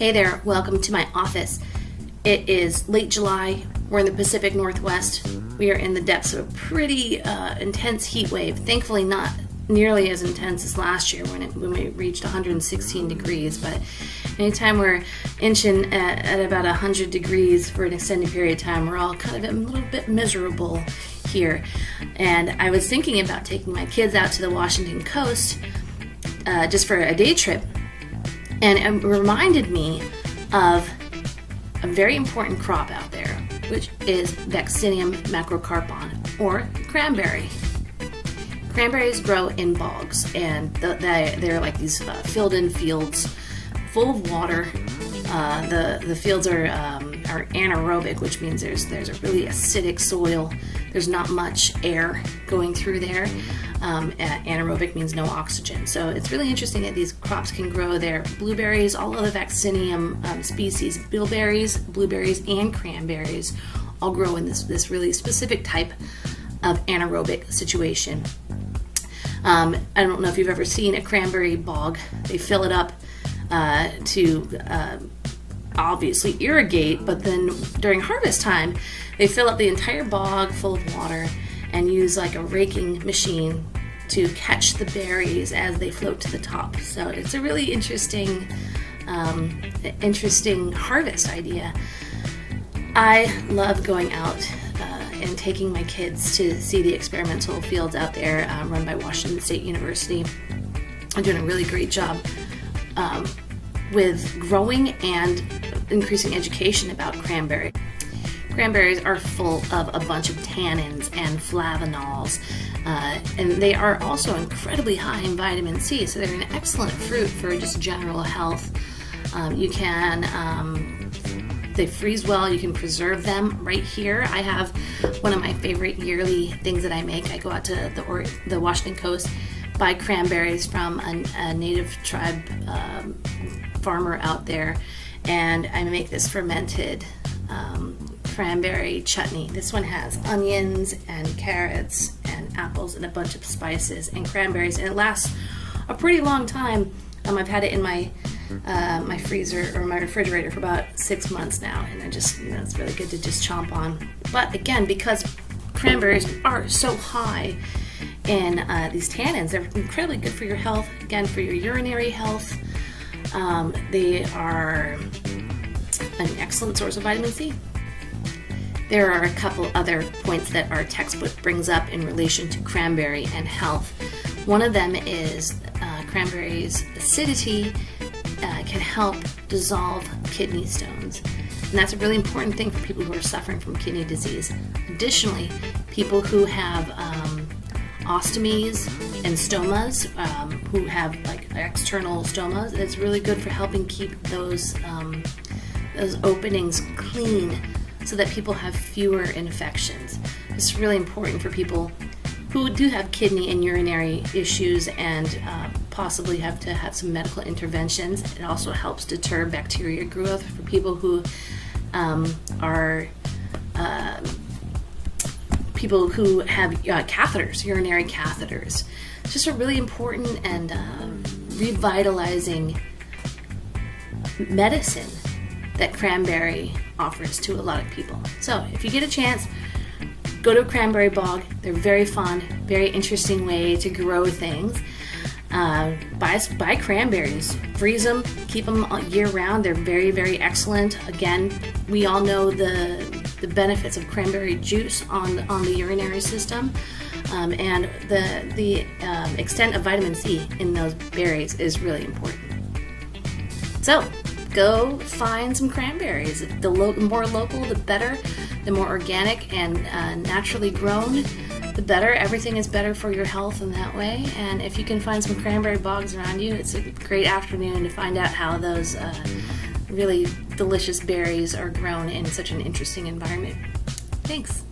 Hey there, welcome to my office. It is late July. We're in the Pacific Northwest. We are in the depths of a pretty intense heat wave. Thankfully not nearly as intense as last year when we reached 116 degrees, but anytime we're inching at about 100 degrees for an extended period of time, we're all kind of a little bit miserable here. And I was thinking about taking my kids out to the Washington coast just for a day trip. And it reminded me of a very important crop out there, which is vaccinium macrocarpon, or cranberry. Cranberries grow in bogs, and they're like these filled-in fields full of water. The fields are anaerobic, which means there's a really acidic soil. There's not much air going through there. Anaerobic means no oxygen. So it's really interesting that these crops can grow there. Blueberries, all of the vaccinium species, bilberries, blueberries, and cranberries all grow in this really specific type of anaerobic situation. I don't know if you've ever seen a cranberry bog. They fill it up to obviously irrigate, but then during harvest time, they fill up the entire bog full of water and use like a raking machine to catch the berries as they float to the top. So it's a really interesting harvest idea. I love going out and taking my kids to see the experimental fields out there run by Washington State University. I'm doing a really great job with growing and increasing education about cranberry. Cranberries are full of a bunch of tannins and flavonols, and they are also incredibly high in vitamin C, so they're an excellent fruit for just general health. They freeze well. You can preserve them right here. I have one of my favorite yearly things that I make. I go out to the Washington coast, buy cranberries from a native tribe farmer out there, and I make this fermented cranberry chutney. This one has onions and carrots and apples and a bunch of spices and cranberries, and it lasts a pretty long time. I've had it in my freezer or my refrigerator for about 6 months now, and it's really good to just chomp on. But again, because cranberries are so high in these tannins, they're incredibly good for your health. Again, for your urinary health, they are an excellent source of vitamin C. There are a couple other points that our textbook brings up in relation to cranberry and health. One of them is cranberry's acidity can help dissolve kidney stones. And that's a really important thing for people who are suffering from kidney disease. Additionally, people who have ostomies and stomas, who have like external stomas, it's really good for helping keep those openings clean so that people have fewer infections. It's really important for people who do have kidney and urinary issues and possibly have to have some medical interventions. It also helps deter bacteria growth for people who have catheters, urinary catheters. It's just a really important and revitalizing medicine that cranberry offers to a lot of people. So if you get a chance, go to a cranberry bog. They're very fun, very interesting way to grow things. Buy cranberries, freeze them, keep them year round. They're very, very excellent. Again, we all know the benefits of cranberry juice on the urinary system, and the extent of vitamin C in those berries is really important. So go find some cranberries. The more local, the better. The more organic and naturally grown, the better. Everything is better for your health in that way. And if you can find some cranberry bogs around you, it's a great afternoon to find out how those really delicious berries are grown in such an interesting environment. Thanks.